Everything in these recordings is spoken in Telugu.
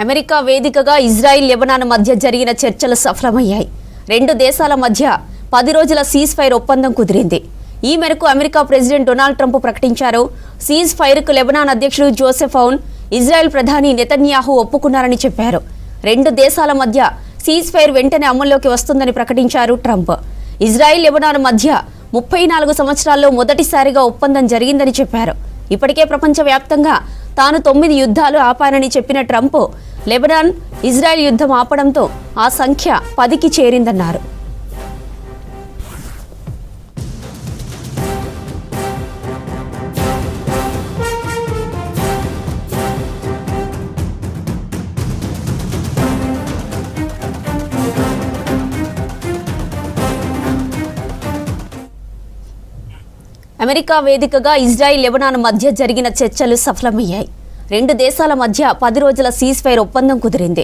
అమెరికా వేదికగా ఇజ్రాయిల్ లెబనాన్ మధ్య జరిగిన చర్చలు సఫలమయ్యాయి. రెండు దేశాల మధ్య 10 రోజుల సీజ్ ఫైర్ ఒప్పందం కుదిరింది. ఈ మేరకు అమెరికా ప్రెసిడెంట్ డొనాల్డ్ ట్రంప్ ప్రకటించారు. సీజ్ ఫైర్కు లెబనాన్ అధ్యక్షుడు జోసెఫ్ ఔన్, ఇజ్రాయెల్ ప్రధాని నెతన్యాహు ఒప్పుకున్నారని చెప్పారు. రెండు దేశాల మధ్య సీజ్ ఫైర్ వెంటనే అమల్లోకి వస్తుందని ప్రకటించారు ట్రంప్. ఇజ్రాయిల్ లెబనాన్ మధ్య 34 సంవత్సరాల్లో మొదటిసారిగా ఒప్పందం జరిగిందని చెప్పారు. ఇప్పటికే ప్రపంచవ్యాప్తంగా తాను 9 యుద్ధాలు ఆపానని చెప్పిన ట్రంప్ లెబనాన్ ఇజ్రాయెల్ యుద్ధం ఆపడంతో ఆ సంఖ్య 10కి చేరిందన్నారు. అమెరికా వేదికగా ఇజ్రాయిల్ లెబనాన్ మధ్య జరిగిన చర్చలు సఫలమయ్యాయి. రెండు దేశాల మధ్య 10 రోజుల సీజ్ ఫైర్ ఒప్పందం కుదిరింది.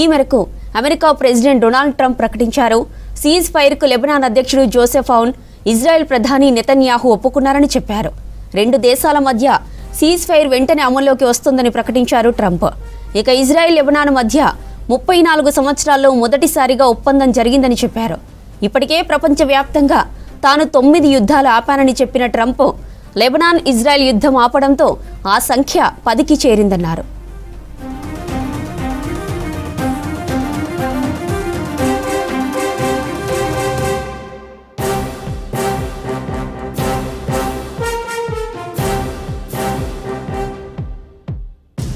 ఈ మేరకు అమెరికా ప్రెసిడెంట్ డొనాల్డ్ ట్రంప్ ప్రకటించారు. సీజ్ ఫైర్కు లెబనాన్ అధ్యక్షుడు జోసెఫ్ ఔన్, ఇజ్రాయెల్ ప్రధాని నెతన్యాహు ఒప్పుకున్నారని చెప్పారు. రెండు దేశాల మధ్య సీజ్ ఫైర్ వెంటనే అమల్లోకి వస్తుందని ప్రకటించారు ట్రంప్. ఇక ఇజ్రాయెల్ లెబనాన్ మధ్య 34 సంవత్సరాల్లో మొదటిసారిగా ఒప్పందం జరిగిందని చెప్పారు. ఇప్పటికే ప్రపంచవ్యాప్తంగా తాను 9 యుద్ధాలు ఆపానని చెప్పిన ట్రంప్ లెబనాన్ ఇజ్రాయెల్ యుద్ధం ఆపడంతో ఆ సంఖ్య 10కి చేరిందన్నారు.